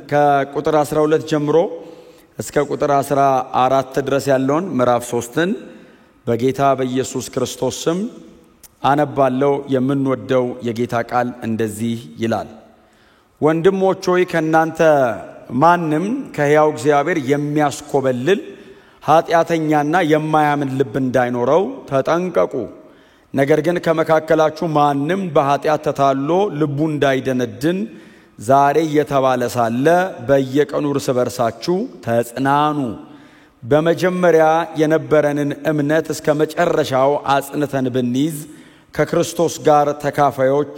ከቁጥር 12 ጀምሮ እስከ ቁጥር 14 ድረስ ያለውን ምዕራፍ 3ን በጌታ በኢየሱስ ክርስቶስ ስም አነባለሁ። የምንወደው የጌታ ቃል እንደዚህ ይላል። ወንድሞች ሆይ ከናንተ ማንም ከሕያው እግዚአብሔር የሚያስኮበልል ኃጢአተኛና የማያምን ልብ እንዳይኖረው ተጠንቀቁ። ነገር ግን ከመካከላችሁ ማንም በኃጢአት ተታሎ ልቡ እንዳይደነድን ዛሬ እየተባለ ሳለ በየቀኑ እርስ በርሳችሁ ተጽናኑ። በመጀመሪያ የነበረንን እምነት እስከ መጨረሻው አጽንተን ብንይዝ ከክርስቶስ ጋር ተካፋዮች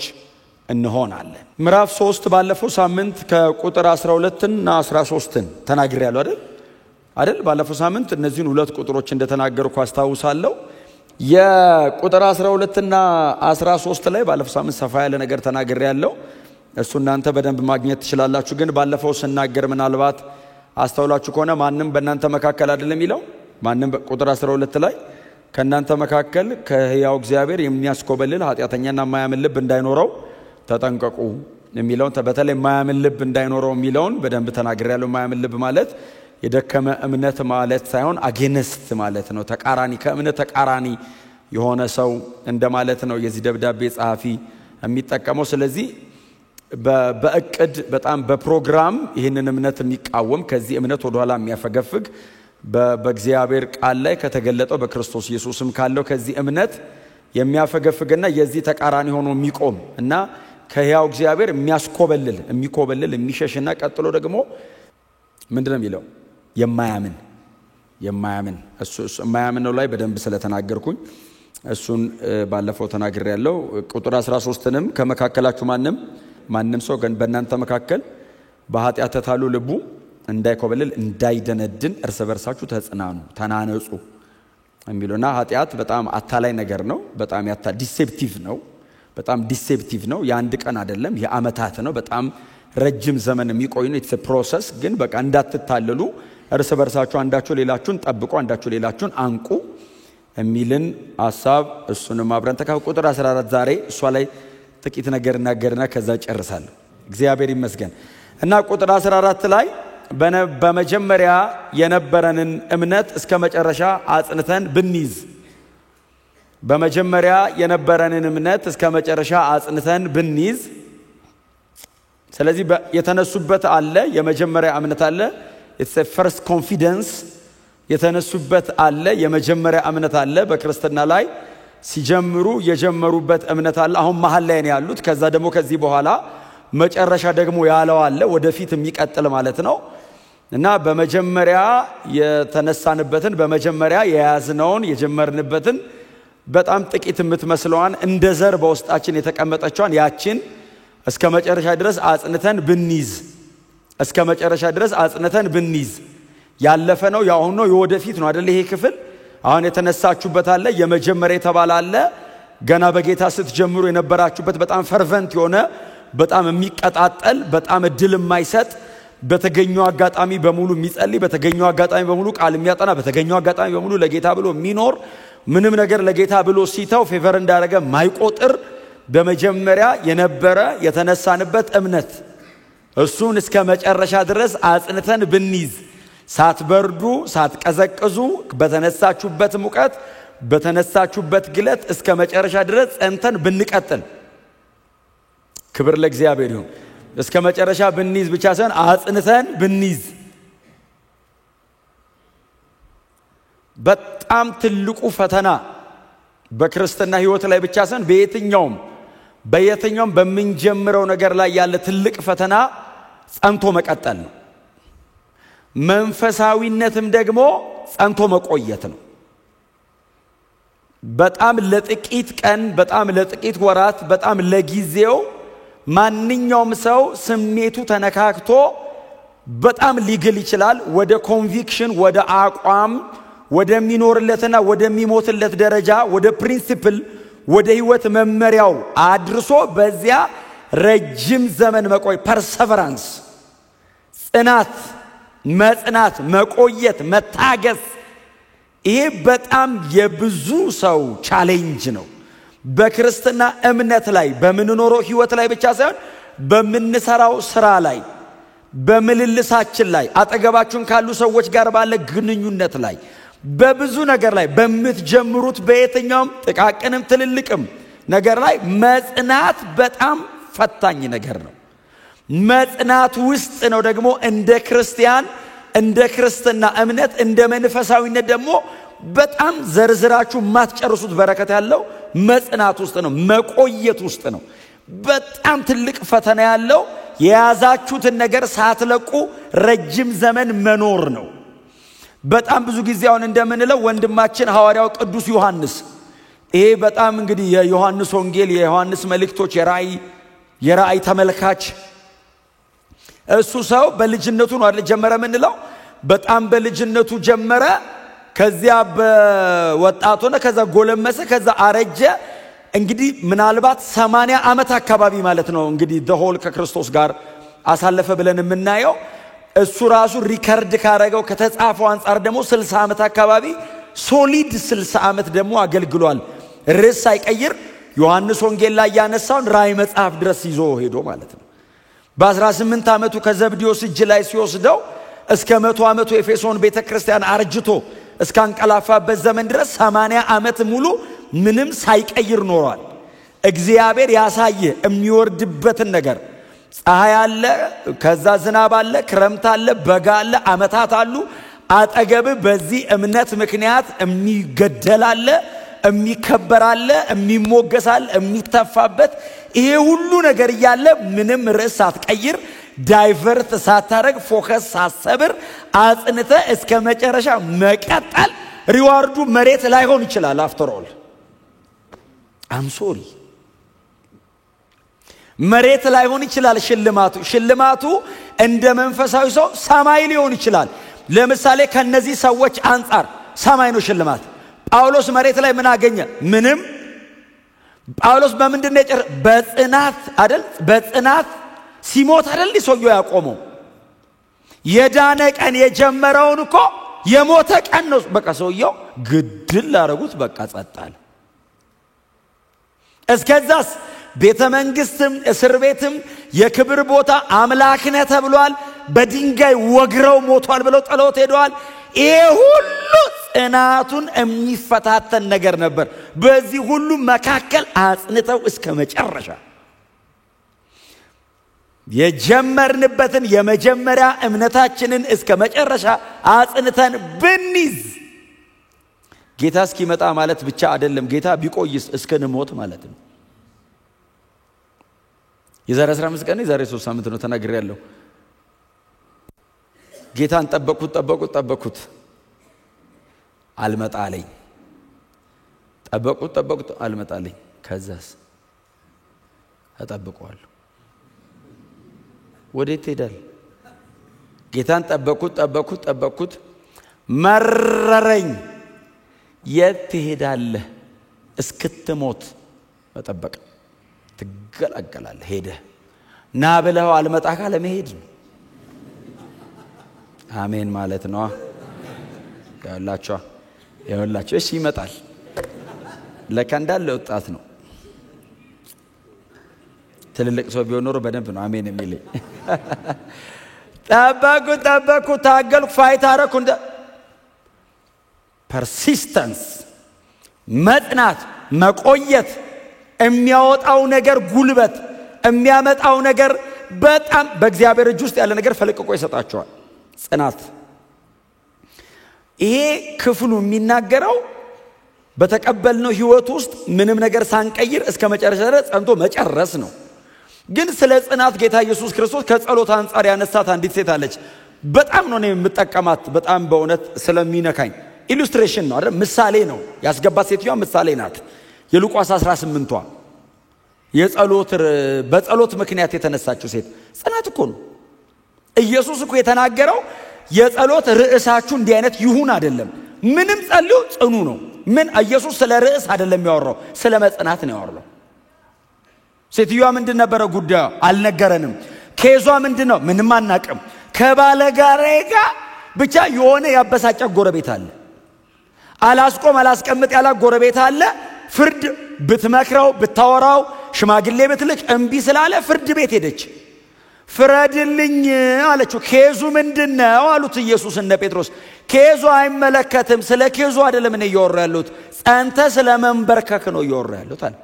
እንሆናለን። ምዕራፍ 3 ባለፈው ሳምንት ከቁጥር 12 እና 13 ተናግሬያለሁ አይደል? ባለፈው ሳምንት እነዚህን ሁለት ቁጥሮች እንደተናገርኩ አስታውሳለሁ። የቁጥር 12 እና 13 ላይ ባለፈው ሳምንት ሰፋ ያለ ነገር ተናግሬያለሁ። እሱ እናንተ በደንብ ማግኘት ትችላላችሁ። ግን ባለፈው ስናገር ምናልባት አስተውላችሁ ከሆነ ማንም በእናንተ መካከል አይደለም ይለው። ማንም ቁጥር 12 ላይ ከእናንተ መካከል ከሕያው እግዚአብሔር የሚያስኮበልል ኃጢአተኛና የማያምን ልብ እንዳይኖረው ተጠንቀቁ የሚለውን በተለይ የማያምን ልብ እንዳይኖረው የሚለውን በደንብ ተናግሬያለሁ። የማያምን ልብ ማለት የደከመ እምነት ማለት ሳይሆን አጌንስት ማለት ነው። ተቃራኒ ከእምነት ተቃራኒ የሆነ ሰው እንደማለት ነው የዚህ ደብዳቤ ጸሐፊ የሚጠቀመው። ስለዚህ በእቅድ በጣም በፕሮግራም ይህንን እምነት የሚቃወም ከዚህ እምነት ወደ ኋላ የሚያፈገፍግ በእግዚአብሔር ቃል ላይ ከተገለጠው በክርስቶስ ኢየሱስም ካለው ከዚህ እምነት የሚያፈገፍግና የዚህ ተቃራኒ ሆኖ የሚቆም እና ከሕያው እግዚአብሔር የሚያስኮበልል የሚሸሽና ቀጥሎ ደግሞ ምንድነው የሚለው የማያምን እሱ የማያምን ነው ላይ በደንብ ስለተናገርኩኝ እሱን ባለፈው ተናግሬያለሁ። ቁጥር 13ንም ከመካከላችሁ ማንም ሰው ግን በእናንተ መካከል በኃጢአት ተታሎ ልቡ እንዳይኮበልል እንዳይደነድን እርስ በርሳችሁ ተጽናኑ ተናነጹ የሚሉና ኃጢአት በጣም አታላይ ነገር ነው። በጣም ዲሴፕቲቭ ነው። የአንድ ቀን አይደለም የዓመታት ነው። በጣም ረጅም ዘመን የሚቆይ ነው። ኢትስ ፕሮሰስ። ግን በቃ እንዳትታለሉ እርስ በርሳችሁ አንዳችሁ ሌላችሁን ጠብቁ፣ አንዳችሁ ሌላችሁን አንቁ የሚልን ሐሳብ እሱንም አብረን ቁጥር 14 ዛሬ እሷ ላይ ጥቂት ነገር እናገርና ከዛ ጨርሳለሁ። እግዚአብሔር ይመስገን። እና ቁጥር 14 ላይ በመጀመሪያ የነበረንን እምነት እስከ መጨረሻ አጽንተን ብንይዝ ስለዚህ የተነሱበት አለ የመጀመሪያ እምነት አለ። it's a first confidence የተነሱበት አለ የመጀመሪያ እምነት አለ። በክርስትና ላይ ሲጀምሩ የጀመሩበት እምነት አለ። አሁን መሃል ላይ ነው ያሉት። ከዛ ደግሞ ከዚህ በኋላ መጨረሻ ደግሞ ያለው አለ ወደፊት የሚቀጥል ማለት ነው። እና በመጀመሪያ የተነሳንበትን በመጀመሪያ የያዝነውን የጀመርንበትን በጣም ጥቂት የምትመስለዋን እንደ ዘር በውስጣችን የተቀመጠችዋን ያችን እስከ መጨረሻ ድረስ አጽንተን ብንይዝ ያለፈ ነው ያሁን ነው የወደፊት ነው አይደል? ይሄ ክፍል አሁን የተነሳችሁበት አለ የመጀመሪያ የተባለ አለ። ገና በጌታ ስትጀምሩ የነበራችሁበት በጣም ፈርቨንት የሆነ በጣም የሚቀጣጠል በጣም እድል የማይሰጥ በተገኘው አጋጣሚ በሙሉ የሚጸልይ በተገኘው አጋጣሚ በሙሉ ቃል የሚያጠና በተገኘው አጋጣሚ በሙሉ ለጌታ ብሎ የሚኖር ምንም ነገር ለጌታ ብሎ ሲተው ፌቨር እንዳደረገ ማይቆጥር በመጀመሪያ የነበረ የተነሳንበት እምነት እሱን እስከ መጨረሻ ድረስ አጽንተን ብንይዝ ሳትበርዱ ሳትቀዘቅዙ በተነሳችሁበት ሙቀት በተነሳችሁበት ግለት እስከ መጨረሻ ድረስ ጸንተን ብንቀጥል ክብር ለእግዚአብሔር ይሁን። እስከ መጨረሻ ብንይዝ ብቻ ሳይሆን አጽንተን ብንይዝ በጣም ትልቁ ፈተና በክርስትና ሕይወት ላይ ብቻ ሳይሆን በየትኛውም በምንጀምረው ነገር ላይ ያለ ትልቅ ፈተና ጸንቶ መቀጠል ነው። መንፈሳዊነትም ደግሞ ጸንቶ መቆየት ነው። በጣም ለጥቂት ቀን በጣም ለጥቂት ወራት በጣም ለጊዜው ማንኛውም ሰው ስሜቱ ተነካክቶ በጣም ሊግል ይችላል። ወደ ኮንቪክሽን ወደ አቋም ወደሚኖርለትና ወደሚሞትለት ደረጃ ወደ ፕሪንሲፕል ወደ ህይወት መመሪያው አድርሶ በዚያ ረጅም ዘመን መቆይ ፐርሰቨራንስ ጽናት መጽናት መቆየት መታገስ ይሄ በጣም የብዙ ሰው ቻሌንጅ ነው። በክርስትና እምነት ላይ በምንኖረው ህይወት ላይ ብቻ ሳይሆን በምንሰራው ስራ ላይ በምልልሳችን ላይ አጠገባችሁን ካሉ ሰዎች ጋር ባለ ግንኙነት ላይ በብዙ ነገር ላይ በምትጀምሩት በየትኛውም ጥቃቅንም ትልልቅም ነገር ላይ መጽናት በጣም ፈታኝ ነገር ነው። መጽናት ውስጥ ነው ደግሞ እንደ ክርስቲያን እንደ ክርስትና እምነት እንደ መንፈሳዊነት ደግሞ በጣም ዘርዝራችሁ ማትጨርሱት በረከት ያለው መጽናት ውስጥ ነው፣ መቆየት ውስጥ ነው። በጣም ትልቅ ፈተና ያለው የያዛችሁትን ነገር ሳትለቁ ረጅም ዘመን መኖር ነው። በጣም ብዙ ጊዜ አሁን እንደምንለው ወንድማችን ሐዋርያው ቅዱስ ዮሐንስ ይሄ በጣም እንግዲህ የዮሐንስ ወንጌል የዮሐንስ መልእክቶች የራእይ ተመልካች እሱ ሰው በልጅነቱ ነው አይደል ጀመረ ምንለው በጣም በልጅነቱ ጀመረ ከዚያ በወጣቱ ነው ከዛ ጎለመሰ ከዛ አረጀ እንግዲህ ምናልባት 80 ዓመት አካባቢ ማለት ነው እንግዲህ ደሆል ከክርስቶስ ጋር አሳለፈ ብለን የምናየው እሱ ራሱ ሪከርድ ካረገው ከተጻፈው አንፃር ደግሞ 60 ዓመት አካባቢ ሶሊድ 60 ዓመት ደግሞ አገልግሏል። ርዕስ ሳይቀይር ዮሐንስ ወንጌል ላይ ያነሳውን ራእይ መጽሐፍ ድረስ ይዞ ሄዶ ማለት ነው። በ18 ዓመቱ ከዘብዴዎስ እጅ ላይ ሲወስደው እስከ 100 ዓመቱ ኤፌሶን ቤተክርስቲያን አርጅቶ እስከ አንቀላፋበት ዘመን ድረስ 80 ዓመት ሙሉ ምንም ሳይቀይር ኖሯል። እግዚአብሔር ያሳየ የሚወርድበትን ነገር ፀሐይ አለ ከዛ ዝናብ አለ ክረምት አለ በጋ አለ ዓመታት አሉ አጠገብ በዚህ እምነት ምክንያት የሚገደል አለ የሚከበር አለ የሚሞገስ አለ የሚተፋበት ይሄ ሁሉ ነገር ያለ ምንም ርዕስ ሳትቀይር ዳይቨርት ሳታረግ ፎከስ ሳሰብር አጽንተ እስከ መጨረሻ መቀጠል ሪዋርዱ መሬት ላይ ሆን ይችላል። አፍተር ኦል አም ሶሪ መሬት ላይ ሆን ይችላል። ሽልማቱ እንደ መንፈሳዊ ሰው ሰማይ ሊሆን ይችላል። ለምሳሌ ከነዚህ ሰዎች አንፃር ሰማይ ነው ሽልማት። ጳውሎስ መሬት ላይ ምን አገኘ? ምንም። ጳውሎስ በምንድነው በጽናት አይደል? በጽናት ሲሞት አይደል ሰውየው ያቆመው። የዳነ ቀን የጀመረውን እኮ የሞተ ቀን ነው። በቃ ሰውየው ግድል አረጉት በቃ ጸጣል። እስከዛስ ቤተ መንግስትም እስር ቤትም የክብር ቦታ አምላክነ ተብሏል። በድንጋይ ወግረው ሞቷል ብለው ጠሎት ሄደዋል። ይሄ ሁሉ ጽናቱን የሚፈታተን ነገር ነበር። በዚህ ሁሉ መካከል አጽንተው እስከ መጨረሻ የጀመርንበትን የመጀመሪያ እምነታችንን እስከ መጨረሻ አጽንተን ብንይዝ ጌታ እስኪመጣ ማለት ብቻ አይደለም ጌታ ቢቆይስ እስከነሞት ማለት ነው። የዛሬ 15 ቀን የዛሬ 3 ሳምንት ነው ተናግሬያለሁ። ጌታን ጠበቁት አልመጣለኝ። ጠበቁት አልመጣለኝ። ከዛስ ተጠብቀዋል። ወዴት ሄዳል? ጌታን ጠበቁት መረረኝ። የት ትሄዳለህ? እስክትሞት መጠበቅ ትገላገላለህ። ሄደ ና ብለው አልመጣ ካለ መሄድ ነው። አሜን ማለት ነው። ያላችሁ እሺ ይመጣል። ለካ እንዳለ ወጣት ነው። ትልልቅ ሰው ቢሆን ኖሮ በደንብ ነው አሜን የሚለኝ። ጠበቁ ታገልኩ ፋይት አረኩ። እንደ ፐርሲስተንስ መጽናት መቆየት የሚያወጣው ነገር ጉልበት የሚያመጣው ነገር በጣም በእግዚአብሔር እጅ ውስጥ ያለ ነገር ፈልቅቆ ይሰጣቸዋል። ጽናት ይሄ ክፍሉ የሚናገረው በተቀበልነው ህይወት ውስጥ ምንም ነገር ሳንቀይር እስከ መጨረሻ ድረስ ጸንቶ መጨረስ ነው። ግን ስለ ጽናት ጌታ ኢየሱስ ክርስቶስ ከጸሎት አንፃር ያነሳት አንዲት ሴት አለች። በጣም ነው የምጠቀማት በጣም በእውነት ስለሚነካኝ። ኢሉስትሬሽን ነው አይደል? ምሳሌ ነው ያስገባት ሴትዋ ምሳሌ ናት። የሉቃስ 18ቷ በጸሎት ምክንያት የተነሳችው ሴት ጽናት እኮ ነው። ኢየሱስ እኮ የተናገረው የጸሎት ርዕሳችሁ እንዲህ አይነት ይሁን አይደለም። ምንም ጸልዩ ጽኑ ነው። ምን ኢየሱስ ስለ ርዕስ አይደለም ያወራው ስለ መጽናት ነው ያወራው። ሴትየዋ ምንድን ነበረ ጉዳዩ? አልነገረንም። ኬዟ ምንድነው? ምንም አናቅም። ከባለጋራዬ ጋር ብቻ የሆነ ያበሳጨ ጎረቤት አለ። አላስቀምጥ ያላ ጎረቤት አለ። ፍርድ ብትመክረው ብታወራው ሽማግሌ ብትልክ እምቢ ስላለ ፍርድ ቤት ሄደች። ፍረድልኝ አለችው። ኬዙ ምንድነው አሉት ኢየሱስ እነ ጴጥሮስ። ኬዙ አይመለከትም፣ ስለ ኬዙ አይደለም እኔ እያወራ ያለሁት፣ ጸንተ ስለ መንበርከክ ነው እያወራ ያለሁት አለ።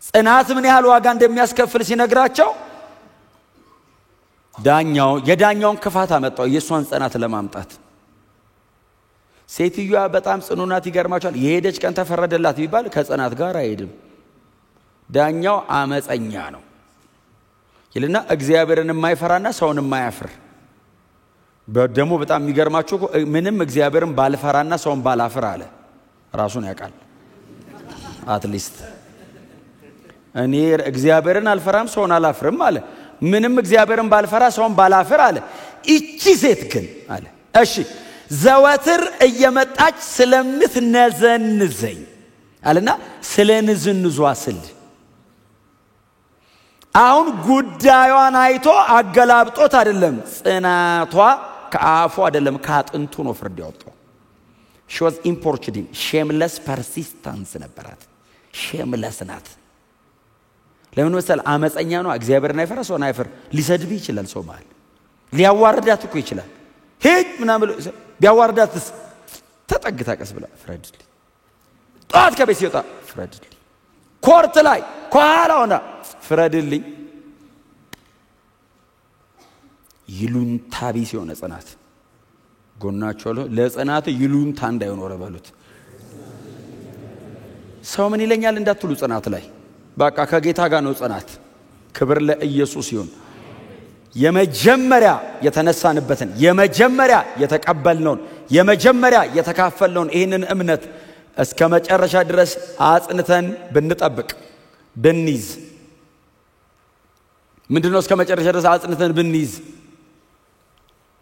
ጽናት ምን ያህል ዋጋ እንደሚያስከፍል ሲነግራቸው የዳኛውን ክፋት አመጣው የሷን ጽናት ለማምጣት። ሴትዮዋ በጣም ጽኑ ናት። ይገርማችኋል። የሄደች ቀን ተፈረደላት ቢባል ከጽናት ጋር አይሄድም። ዳኛው አመፀኛ ነው ይልና እግዚአብሔርን የማይፈራና ሰውን የማያፍር። ደግሞ በጣም የሚገርማችሁ ምንም እግዚአብሔርን ባልፈራና ሰውን ባላፍር አለ። ራሱን ያውቃል። አትሊስት እኔ እግዚአብሔርን አልፈራም ሰውን አላፍርም አለ። ምንም እግዚአብሔርን ባልፈራ ሰውን ባላፍር አለ። እቺ ሴት ግን አለ እሺ ዘወትር እየመጣች ስለምትነዘንዘኝ አለና ስለንዝንዟ ስል አሁን ጉዳዩን አይቶ አገላብጦት አይደለም፣ ጽናቷ ከአፉ አይደለም ከአጥንቱ ነው ፍርድ ያወጣው። she was importunate, shameless persistence ነበራት። shameless ናት። ለምን መሰል አመፀኛ ነው። እግዚአብሔርን አይፈራ ሰውን አይፈር። ሊሰድብ ይችላል፣ ሰው ማለት ሊያዋርዳት እኮ ይችላል። ሄድ ምናምን ቢያዋርዳትስ ተጠግታ ቀስ ብላ ፍረድልኝ። ጧት ከቤት ሲወጣ ፍረድልኝ። ኮርት ላይ ከኋላ ሆና ፍረድልኝ። ይሉንታ ቢስ የሆነ ጽናት ጎናቸው ለጽናት ይሉንታ እንዳይኖር በሉት። ሰው ምን ይለኛል እንዳትሉ ጽናት ላይ በቃ ከጌታ ጋር ነው ጽናት። ክብር ለኢየሱስ ይሁን። የመጀመሪያ የተነሳንበትን የመጀመሪያ የተቀበልነውን የመጀመሪያ የተካፈልነውን ይህንን እምነት እስከ መጨረሻ ድረስ አጽንተን ብንጠብቅ ብንይዝ ምንድነው? እስከ መጨረሻ ድረስ አጽንተን ብንይዝ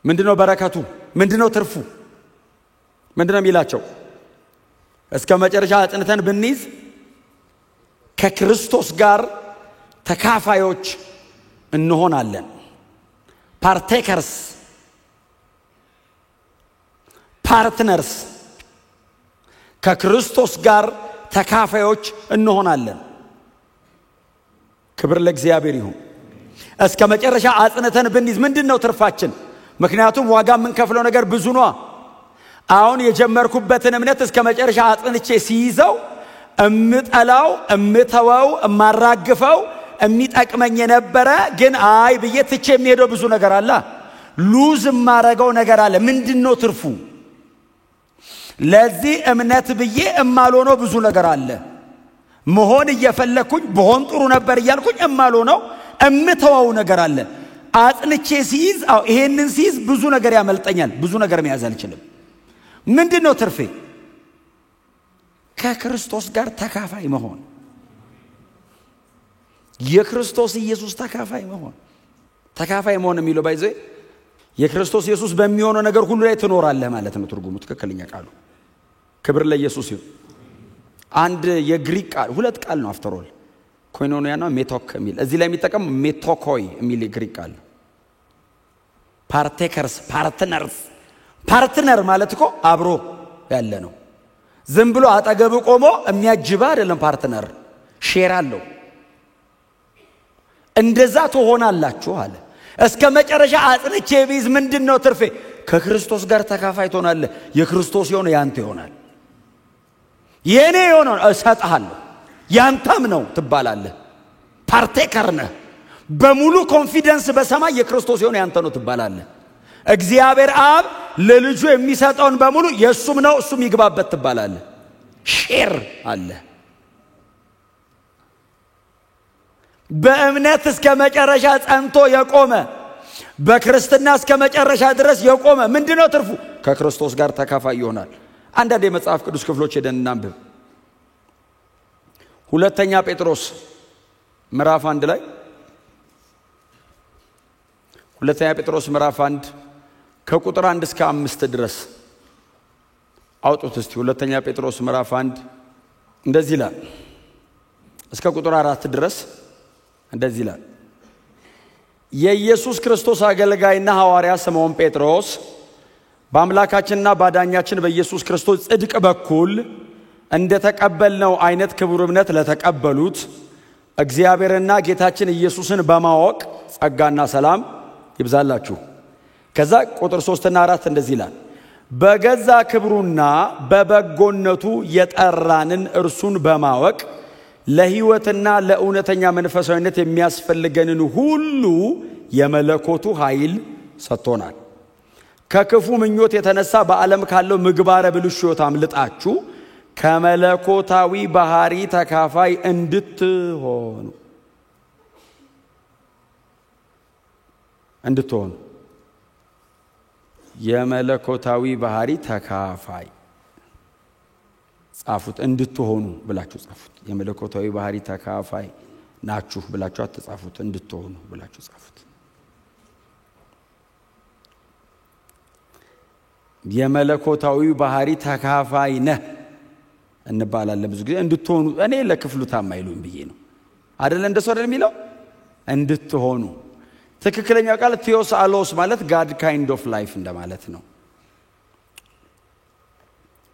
ምንድነው በረከቱ? ምንድነው ትርፉ? ምንድነው የሚላቸው? እስከ መጨረሻ አጽንተን ብንይዝ ከክርስቶስ ጋር ተካፋዮች እንሆናለን። ፓርቴከርስ ፓርትነርስ ከክርስቶስ ጋር ተካፋዮች እንሆናለን። ክብር ለእግዚአብሔር ይሁን። እስከ መጨረሻ አጽንተን ብንይዝ ምንድነው ትርፋችን? ምክንያቱም ዋጋ የምንከፍለው ነገር ብዙ ነው። አሁን የጀመርኩበትን እምነት እስከ መጨረሻ አጽንቼ ሲይዘው እምጠላው እምተወው እማራግፈው የሚጠቅመኝ የነበረ ግን አይ ብዬ ትቼ የሚሄደው ብዙ ነገር አለ። ሉዝ ማረጋው ነገር አለ። ምንድነው ትርፉ? ለዚህ እምነት ብዬ እማልሆነው ብዙ ነገር አለ። መሆን እየፈለኩኝ በሆን ጥሩ ነበር እያልኩኝ እማልሆነው እምተወው ነገር አለ። አጽንቼ ሲይዝ ይሄንን ሲይዝ ብዙ ነገር ያመልጠኛል። ብዙ ነገር መያዝ አልችልም። ምንድነው ትርፌ? ከክርስቶስ ጋር ተካፋይ መሆን፣ የክርስቶስ ኢየሱስ ተካፋይ መሆን። ተካፋይ መሆን የሚለው ባይዘ የክርስቶስ ኢየሱስ በሚሆነው ነገር ሁሉ ላይ ትኖራለህ ማለት ነው ትርጉሙ፣ ትክክለኛ ቃሉ። ክብር ለኢየሱስ ይሁን። አንድ የግሪክ ቃል ሁለት ቃል ነው አፍተር ኦል ኮይኖኒያና ሜቶክ የሚል እዚህ ላይ የሚጠቀም ሜቶኮይ የሚል የግሪክ ቃል። ፓርቴከርስ ፓርትነርስ። ፓርትነር ማለት እኮ አብሮ ያለ ነው። ዝም ብሎ አጠገብ ቆሞ የሚያጅባ አይደለም። ፓርትነር ሼር አለው። እንደዛ ትሆናላችሁ አለ። እስከ መጨረሻ አጽንቼ ቢዝ ምንድነው ትርፌ? ከክርስቶስ ጋር ተካፋይ ትሆናለህ። የክርስቶስ የሆነ ያንተ ይሆናል። የኔ የሆነ እሰጥሃለሁ ያንተም ነው ትባላለህ። ፓርቴከር ነህ። በሙሉ ኮንፊደንስ በሰማይ የክርስቶስ የሆነ ያንተ ነው ትባላለህ። እግዚአብሔር አብ ለልጁ የሚሰጠውን በሙሉ የሱም ነው እሱም ይግባበት ትባላለህ። ሼር አለ። በእምነት እስከ መጨረሻ ጸንቶ የቆመ በክርስትና እስከ መጨረሻ ድረስ የቆመ ምንድነው ትርፉ? ከክርስቶስ ጋር ተካፋይ ይሆናል። አንዳንድ የመጽሐፍ ቅዱስ ክፍሎች ሄደን እናንብብ። ሁለተኛ ጴጥሮስ ምዕራፍ 1 ላይ ሁለተኛ ጴጥሮስ ምዕራፍ 1 ከቁጥር 1 እስከ 5 ድረስ አውጡት እስቲ። ሁለተኛ ጴጥሮስ ምዕራፍ 1 እንደዚህ ይላል። እስከ ቁጥር 4 ድረስ እንደዚህ ይላል። የኢየሱስ ክርስቶስ አገልጋይና ሐዋርያ ስምዖን ጴጥሮስ በአምላካችንና ባዳኛችን በኢየሱስ ክርስቶስ ጽድቅ በኩል እንደተቀበልነው አይነት ክቡር እምነት ለተቀበሉት እግዚአብሔርና ጌታችን ኢየሱስን በማወቅ ጸጋና ሰላም ይብዛላችሁ። ከዛ ቁጥር 3 እና 4 እንደዚህ ይላል በገዛ ክብሩና በበጎነቱ የጠራንን እርሱን በማወቅ ለሕይወትና ለእውነተኛ መንፈሳዊነት የሚያስፈልገንን ሁሉ የመለኮቱ ኃይል ሰጥቶናል። ከክፉ ምኞት የተነሳ በዓለም ካለው ምግባረ ብልሹ ሕይወት አምልጣችሁ ከመለኮታዊ ባህሪ ተካፋይ እንድትሆኑ የመለኮታዊ ባህሪ ተካፋይ ጻፉት። እንድትሆኑ ብላችሁ ጻፉት። የመለኮታዊ ባህሪ ተካፋይ ናችሁ ብላችሁ አትጻፉት። እንድትሆኑ ብላችሁ ጻፉት። የመለኮታዊ ባህሪ ተካፋይ ነህ እንባላለን ብዙ ጊዜ። እንድትሆኑ እኔ ለክፍሉ ታማይሉኝ ብዬ ነው አይደል? እንደሱ አይደል የሚለው እንድትሆኑ። ትክክለኛው ቃል ቴዎስ አሎስ ማለት ጋድ ካይንድ ኦፍ ላይፍ እንደማለት ነው።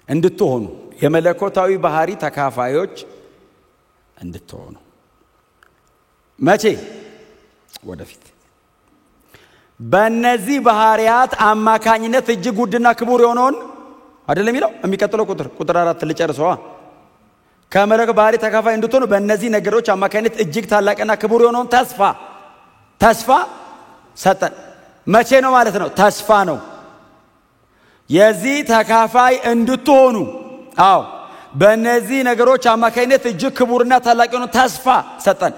እንድትሆኑ የመለኮታዊ ባህሪ ተካፋዮች እንድትሆኑ። መቼ? ወደፊት። በእነዚህ ባህሪያት አማካኝነት እጅግ ውድና ክቡር የሆነውን አይደለም የሚለው የሚቀጥለው ቁጥር 4 ልጨርሰዋ። ከመለኮታዊ ባህሪ ተካፋይ እንድትሆኑ በእነዚህ ነገሮች አማካኝነት እጅግ ታላቅና ክቡር የሆነውን ተስፋ ሰጠን። መቼ ነው ማለት ነው? ተስፋ ነው። የዚህ ተካፋይ እንድትሆኑ በእነዚህ ነገሮች አማካኝነት እጅግ ክቡርና ታላቅ የሆነውን ተስፋ ሰጠን።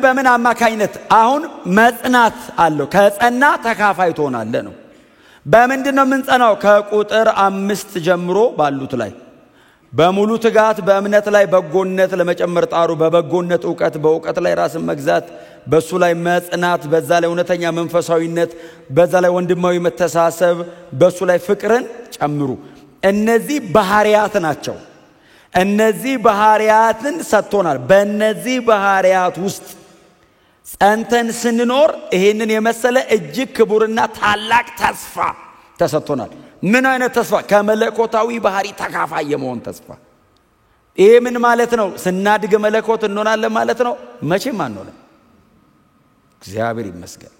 በምን አማካኝነት? አሁን መጽናት አለው። ከጸና ተካፋይ ትሆናለህ ነው። በምንድነው የምንጸናው? ከቁጥር 5 ጀምሮ ባሉት ላይ በሙሉ ትጋት በእምነት ላይ በጎነት ለመጨመር ጣሩ። በበጎነት ዕውቀት፣ በዕውቀት ላይ ራስን መግዛት፣ በሱ ላይ መጽናት፣ በዛ ላይ እውነተኛ መንፈሳዊነት፣ በዛ ላይ ወንድማዊ መተሳሰብ፣ በሱ ላይ ፍቅርን ጨምሩ። እነዚህ ባህሪያት ናቸው። እነዚህ ባህሪያትን ሰጥቶናል። በእነዚህ ባህሪያት ውስጥ ጸንተን ስንኖር ይሄንን የመሰለ እጅግ ክቡርና ታላቅ ተስፋ ተሰጥቶናል። ምን አይነት ተስፋ? ከመለኮታዊ ባህሪ ተካፋይ የመሆን ተስፋ። ይሄ ምን ማለት ነው? ስናድግ መለኮት እንሆናለን ማለት ነው? መቼም አንሆንም። እግዚአብሔር ይመስገን።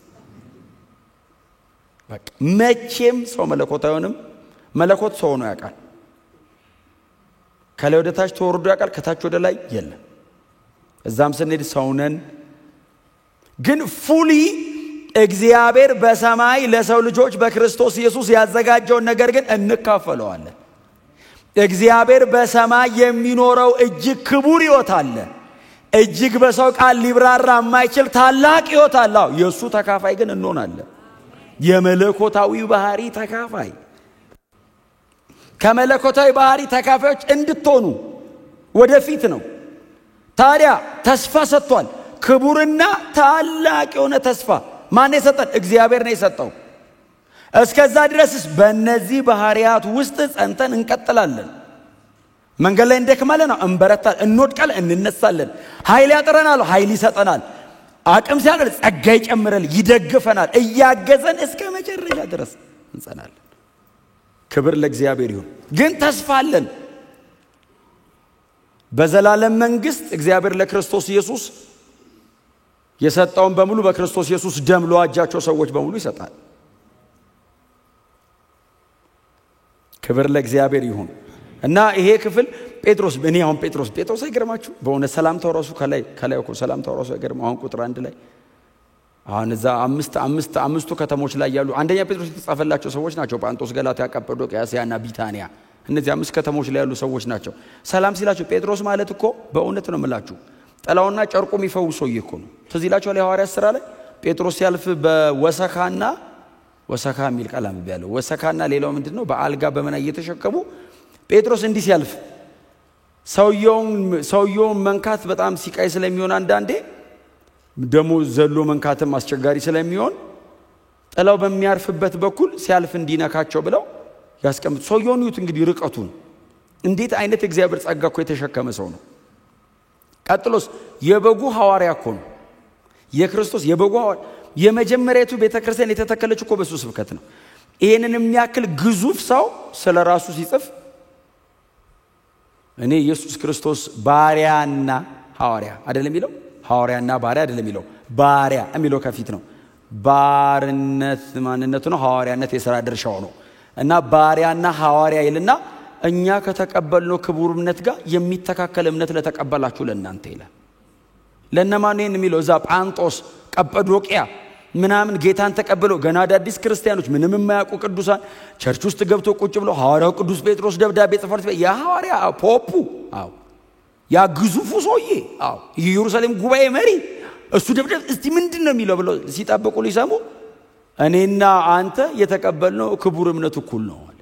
በቃ መቼም ሰው መለኮት አይሆንም። መለኮት ሰው ነው ያውቃል። ከላይ ወደ ታች ተወርዶ ያውቃል። ከታች ወደ ላይ የለም። እዛም ስንሄድ ሰው ነን። ግን ፉሊ እግዚአብሔር በሰማይ ለሰው ልጆች በክርስቶስ ኢየሱስ ያዘጋጀውን ነገር ግን እንካፈለዋለን። እግዚአብሔር በሰማይ የሚኖረው እጅግ ክቡር ሕይወት አለ። እጅግ በሰው ቃል ሊብራራ የማይችል ታላቅ ሕይወት አለ። የሱ ተካፋይ ግን እንሆናለን። የመለኮታዊ ባህሪ ተካፋይ። ከመለኮታዊ ባህሪ ተካፋዮች እንድትሆኑ ወደፊት ነው። ታዲያ ተስፋ ሰጥቷል። ክቡርና ታላቅ የሆነ ተስፋ ማን የሰጠን? እግዚአብሔር ነው የሰጠው። እስከዛ ድረስስ በእነዚህ ባህሪያት ውስጥ ጸንተን እንቀጥላለን። መንገድ ላይ እንደክማለን፣ እንበረታለን፣ እንወድቃለን፣ እንነሳለን። ኃይል ያጥረናል፣ ኃይል ይሰጠናል። አቅም ሲያደር ጸጋ ይጨምራል፣ ይደግፈናል። እያገዘን እስከ መጨረሻ ድረስ እንጸናለን። ክብር ለእግዚአብሔር ይሁን። ግን ተስፋ አለን። በዘላለም መንግስት እግዚአብሔር ለክርስቶስ ኢየሱስ የሰጠውን በሙሉ በክርስቶስ ኢየሱስ ደም ለዋጃቸው ሰዎች በሙሉ ይሰጣል። ክብር ለእግዚአብሔር ይሁን። እና ይሄ ክፍል ጴጥሮስ ጴጥሮስ አይገርማችሁ? በእውነት ሰላምታው ራሱ ከላይ እኮ ሰላምታው ራሱ አይገርም? አሁን ቁጥር 1 ላይ አሁን እዛ አምስቱ ከተሞች ላይ ያሉ አንደኛ ጴጥሮስ የተጻፈላቸው ሰዎች ናቸው። ጳንጦስ፣ ገላትያ፣ ቀጰዶቅያ፣ እስያና ቢታንያ። እነዚህ 5 ከተሞች ላይ ያሉ ሰዎች ናቸው። ሰላም ሲላቸው ጴጥሮስ ማለት እኮ በእውነት ነው የምላችሁ ጥላውና ጨርቁ የሚፈውሰው እኮ ነው። ትዝ ይላችኋል የሐዋርያት ሥራ ላይ ጴጥሮስ ሲያልፍ በወሰካና ወሰካ የሚል ቃል ያለው ወሰካና ሌላው ምንድነው በአልጋ በመና እየተሸከሙ ጴጥሮስ እንዲህ ሲያልፍ ሰውየውን መንካት በጣም ሲቃይ ስለሚሆን አንዳንዴ ደሞ ዘሎ መንካትም አስቸጋሪ ስለሚሆን ጥላው በሚያርፍበት በኩል ሲያልፍ እንዲነካቸው ብለው ያስቀምጡ። ሰውየውን ይሁት እንግዲህ ርቀቱን እንዴት አይነት እግዚአብሔር ጸጋ እኮ የተሸከመ ሰው ነው። ቀጥሎስ የበጉ ሐዋርያ እኮ ነው። የክርስቶስ የበጉ ሐዋርያ የመጀመሪያቱ ቤተክርስቲያን የተተከለች እኮ በሱ ስብከት ነው። ይሄንን የሚያክል ግዙፍ ሰው ስለራሱ ሲጽፍ እኔ ኢየሱስ ክርስቶስ ባሪያና ሐዋርያ አይደለም የሚለው፣ ሐዋርያና ባሪያ አይደለም የሚለው፣ ባሪያ የሚለው ከፊት ነው። ባርነት ማንነቱ ነው። ሐዋርያነት የሥራ ድርሻው ነው። እና ባሪያና ሐዋርያ ይልና እኛ ከተቀበልነው ክቡር እምነት ጋር የሚተካከል እምነት ለተቀበላችሁ ለእናንተ ይላል። ለነማን ነው የሚለው? እዛ ጳንጦስ፣ ቀጰዶቅያ ምናምን ጌታን ተቀበለው ገና አዳዲስ ክርስቲያኖች ምንም የማያውቁ ቅዱሳን ቸርች ውስጥ ገብቶ ቁጭ ብለው ሐዋርያው ቅዱስ ጴጥሮስ ደብዳቤ ጽፏል። የሐዋርያ ፖፑ ያ ግዙፉ ሰውዬ የኢየሩሳሌም ጉባኤ መሪ እሱ ደብዳቤ እስቲ ምንድነው የሚለው ብለው ሲጠብቁ ሊሰሙ እኔና አንተ የተቀበልነው ክቡር እምነት እኩል ነው አለ።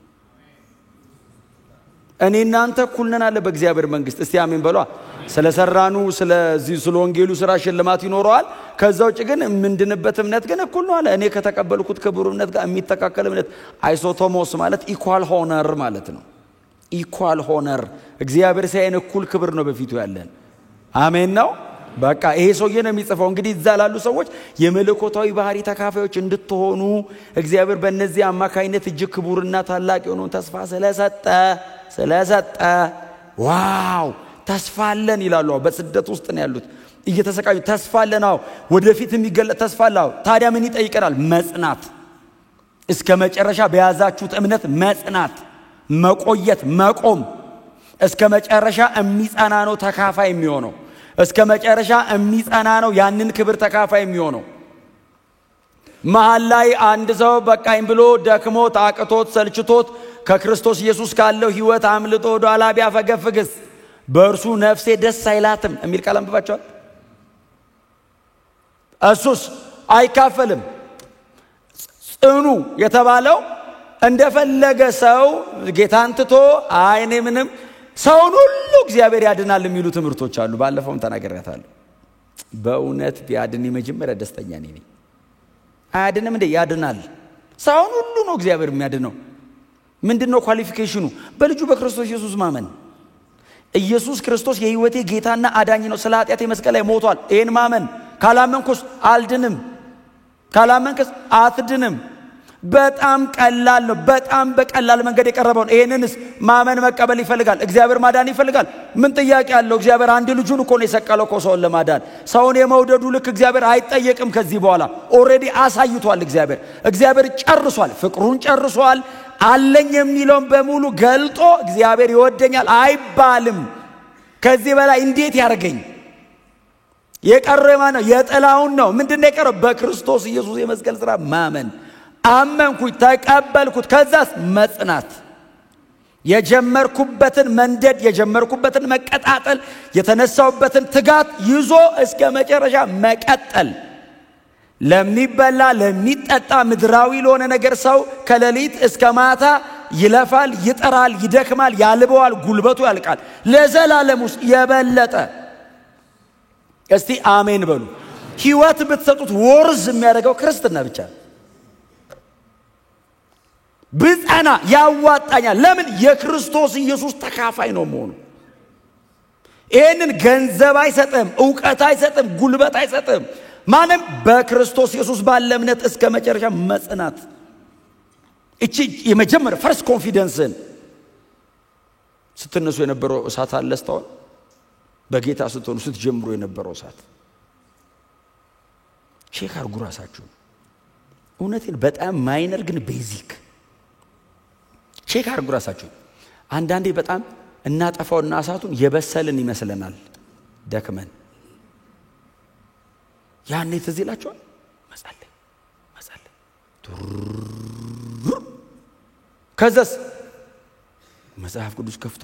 እኔና አንተ እኩል ነን አለ በእግዚአብሔር መንግስት። እስቲ አሜን በሏ። ስለሰራኑ ስለዚህ ወንጌሉ ስራ ሽልማት ይኖረዋል። ከዛው ውጭ ግን ምንድንበት እምነት ግን እኩል ነው አለ። እኔ ከተቀበልኩት ክቡር እምነት ጋር የሚተካከል እምነት አይሶቶሞስ ማለት ኢኳል ሆነር ማለት ነው። ኢኳል ሆነር እግዚአብሔር ሳይን እኩል ክብር ነው በፊቱ ያለን። አሜን ነው። በቃ ይሄ ሰውዬ ነው የሚጽፈው። እንግዲህ እዛ ላሉ ሰዎች የመለኮታዊ ባህሪ ተካፋዮች እንድትሆኑ እግዚአብሔር በእነዚህ አማካይነት እጅግ ክቡርና ታላቅ የሆነውን ተስፋ ስለሰጠ ዋው ተስፋ አለን ይላሉ። በስደት ውስጥ ነው ያሉት እየተሰቃዩ ተስፋ አለን። ወደፊት የሚገለጥ ተስፋ አለው። ታዲያ ምን ይጠይቀናል? መጽናት፣ እስከ መጨረሻ በያዛችሁት እምነት መጽናት፣ መቆየት፣ መቆም፣ እስከ መጨረሻ የሚጸና ነው ተካፋይ የሚሆነው። እስከ መጨረሻ የሚጸና ነው ያንን ክብር ተካፋይ የሚሆነው። መሃል ላይ አንድ ሰው በቃኝ ብሎ ደክሞት አቅቶት ሰልችቶት ከክርስቶስ ኢየሱስ ካለው ህይወት አምልጦ ወደ ኋላ ቢያፈገፍግስ በእርሱ ነፍሴ ደስ አይላትም የሚል ቃል አንብባችኋል። እሱስ አይካፈልም። ጽኑ የተባለው እንደፈለገ ሰው ጌታን ትቶ እኔ ምንም ሰውን ሁሉ እግዚአብሔር ያድናል የሚሉ ትምህርቶች አሉ። ባለፈውም ተናግሬያታለሁ። በእውነት ቢያድን የመጀመሪያ ደስተኛ ነኝ። አያድንም እንዴ? ያድናል። ሰውን ሁሉ ነው እግዚአብሔር የሚያድነው። ምንድነው ኳሊፊኬሽኑ? በልጁ በክርስቶስ ኢየሱስ ማመን። ኢየሱስ ክርስቶስ የህይወቴ ጌታና አዳኝ ነው፣ ስለ ኃጢአቴ መስቀል ላይ ሞቷል። ይሄን ማመን። ካላመንኩስ አልድንም፣ ካላመንክስ አትድንም። በጣም ቀላል ነው። በጣም በቀላል መንገድ የቀረበው ይሄንንስ ማመን መቀበል ይፈልጋል። እግዚአብሔር ማዳን ይፈልጋል። ምን ጥያቄ አለው? እግዚአብሔር አንድ ልጁን እኮ ነው የሰቀለው እኮ ሰውን ለማዳን። ሰውን የመውደዱ ልክ እግዚአብሔር አይጠየቅም። ከዚህ በኋላ ኦሬዲ አሳይቷል። እግዚአብሔር ጨርሷል፣ ፍቅሩን ጨርሷል። አለኝ የሚለውን በሙሉ ገልጦ እግዚአብሔር ይወደኛል አይባልም። ከዚህ በላይ እንዴት ያርገኝ? የቀረው ማን ነው? የጥላውን ነው። ምንድነው የቀረው? በክርስቶስ ኢየሱስ የመስቀል ሥራ ማመን። አመንኩኝ፣ ተቀበልኩት። ከዛስ መጽናት፣ የጀመርኩበትን መንደድ፣ የጀመርኩበትን መቀጣጠል፣ የተነሳውበትን ትጋት ይዞ እስከ መጨረሻ መቀጠል። ለሚበላ ለሚጠጣ ምድራዊ ለሆነ ነገር ሰው ከሌሊት እስከ ማታ ይለፋል፣ ይጠራል፣ ይደክማል፣ ያልበዋል፣ ጉልበቱ ያልቃል። ለዘላለሙስ የበለጠ እስቲ አሜን በሉ። ህይወት ብትሰጡት ወርዝ የሚያደርገው ክርስትና ብቻ ነው። ብጸና ያዋጣኛል። ለምን? የክርስቶስ ኢየሱስ ተካፋይ ነው መሆኑ። ይሄንን ገንዘብ አይሰጥም፣ ዕውቀት አይሰጥም፣ ጉልበት አይሰጥም። ማንም በክርስቶስ ኢየሱስ ባለ እምነት እስከ መጨረሻ መጽናት። እቺ የመጀመሪያ ፈርስት ኮንፊደንስን ስትነሱ የነበረው እሳት አለስተው በጌታ ስትሆኑ ስትጀምሩ የነበረው እሳት ቼክ አድርጉ ራሳችሁ። እውነቴን በጣም ማይነር ግን ቤዚክ ቼክ አድርጉ ራሳችሁ። አንዳንዴ በጣም እናጠፋውና እሳቱን የበሰልን ይመስለናል ደክመን። ያኔ ትዝ ይላችኋል መጸለይ ከዛስ መጽሐፍ ቅዱስ ከፍቶ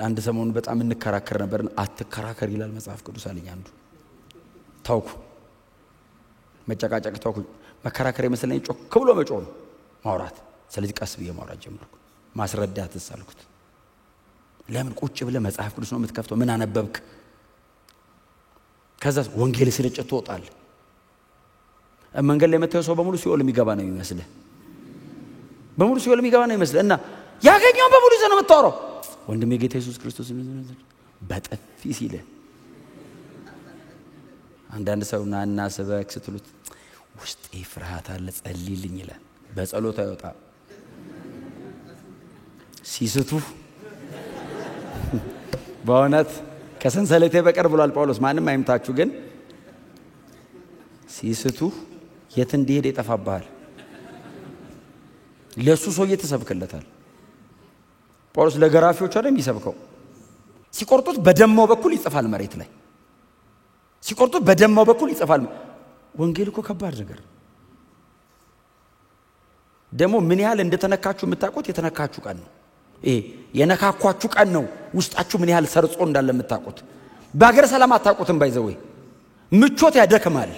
አንድ ሰሞን በጣም እንከራከር ነበር። አትከራከር ይላል መጽሐፍ ቅዱስ አለኝ አንዱ። ታውኩ መጨቃጨቅ ታውኩ። መከራከር የመሰለኝ ጮክ ብሎ መጮህ ነው ማውራት። ስለዚህ ቀስ ብዬ ማውራት ጀመርኩ። ማስረዳት ተሳልኩት። ለምን ቁጭ ብለ መጽሐፍ ቅዱስ ነው የምትከፍተው? ምን አነበብክ? ከዛስ ወንጌል ስርጭት ተወጣል። መንገድ ላይ መተው ሰው በሙሉ ሲኦል የሚገባ ነው የሚመስልህ። በሙሉ ሲኦል የሚገባ ነው የሚመስልህ እና ያገኘው በሙሉ ይዘህ ነው የምታወራው። ወንድሜ ጌታ ኢየሱስ ክርስቶስ በጥፊ ሲለ አንዳንድ ሰው ናና ሰበክ ስትሉት ውስጥ ፍርሃት አለ ጸልይልኝ ይላል። በጸሎት አይወጣ ሲስቱ በእውነት ከሰንሰለቴ በቀር ብሏል ጳውሎስ። ማንም አይምታችሁ ግን ሲስቱ የት እንዲሄድ ይጠፋባል ለሱ ሰው እየተሰብከለታል ጳውሎስ ለገራፊዎች አይደል የሚሰብከው ሲቆርጡት በደማው በኩል ይጽፋል መሬት ላይ ሲቆርጡት በደማው በኩል ይጽፋል ወንጌል እኮ ከባድ ነገር ደሞ ምን ያህል እንደተነካችሁ የምታውቁት የተነካችሁ ቀን ነው የነካኳችሁ ቀን ነው ውስጣችሁ ምን ያህል ሰርጾ እንዳለ የምታውቁት በአገር ሰላም አታውቁትም ባይዘው ምቾት ያደክማል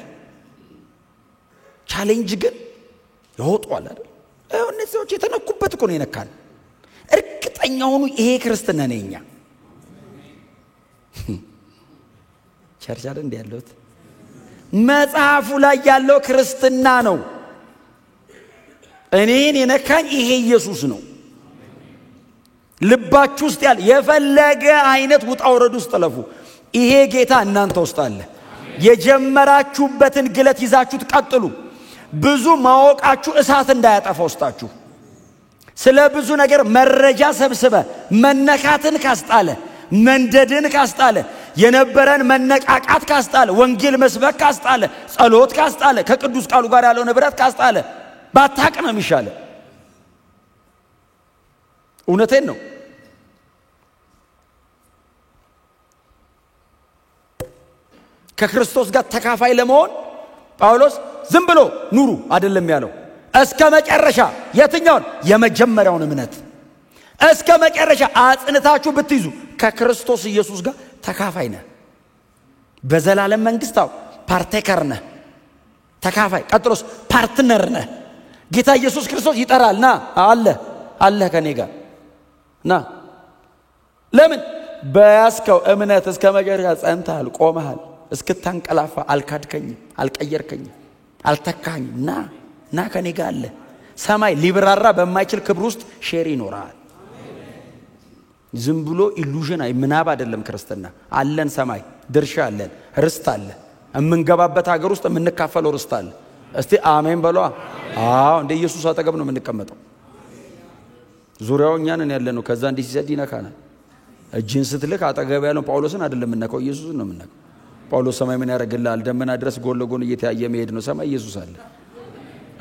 ቻሌንጅ ግን ያወጣዋል አይደል እነዚህ ሰዎች የተነኩበት እኮ ነው የነካን እርግጠኛ ሆኑ ይሄ ክርስትና ነኝኛ ቸርች አይደል እንደ ያለውት መጽሐፉ ላይ ያለው ክርስትና ነው እኔን የነካኝ ይሄ ኢየሱስ ነው ልባችሁ ውስጥ ያለ የፈለገ አይነት ውጣውረድ ውስጥ ተለፉ ይሄ ጌታ እናንተ ውስጥ አለ የጀመራችሁበትን ግለት ይዛችሁ ተቀጥሉ ብዙ ማወቃችሁ እሳት እንዳያጠፋ ውስጣችሁ ስለ ብዙ ነገር መረጃ ሰብስበ መነካትን ካስጣለ መንደድን ካስጣለ የነበረን መነቃቃት ካስጣለ ወንጌል መስበክ ካስጣለ ጸሎት ካስጣለ ከቅዱስ ቃሉ ጋር ያለው ንብረት ካስጣለ ባታቀም ይሻላል እውነቴን ነው ከክርስቶስ ጋር ተካፋይ ለመሆን ጳውሎስ ዝም ብሎ ኑሩ አይደለም ያለው እስከ መጨረሻ የትኛውን የመጀመሪያውን እምነት እስከ መጨረሻ አጽንታችሁ ብትይዙ ከክርስቶስ ኢየሱስ ጋር ተካፋይ ነህ በዘላለም መንግስታው ፓርቴከር ነህ ተካፋይ ቀጥሎስ ፓርትነር ነህ ጌታ ኢየሱስ ክርስቶስ ይጠራልና አለ ከኔ ጋር ና ለምን በያስከው እምነት እስከ መጨረሻ ጸንተሃል ቆመሃል እስክታንቀላፋ አልካድከኝ አልቀየርከኝ አልተካኝ ና ከኔ ጋር አለ ሰማይ ሊብራራ በማይችል ክብር ውስጥ ሼር ይኖራል ዝም ብሎ ኢሉዥን ምናብ አይደለም ክርስትና አለን ሰማይ ድርሻ አለን ርስት አለ እምንገባበት ሀገር ውስጥ የምንካፈለው ርስት አለ እስቲ አሜን በሏ እንደ ኢየሱስ አጠገብ ነው የምንቀመጠው ዙሪያው እኛ ነን ያለነው ከዛ እንዲህ ሲሰድ ይነካናል እጅን ስትልክ አጠገብ ያለው ጳውሎስን አይደለም የምንነካው ኢየሱስን ነው የምንነካው ጳውሎስ ሰማይ ምን ያደርግልሃል ደመና ድረስ ጎን ለጎን እየተያየ መሄድ ነው ሰማይ ኢየሱስ አለ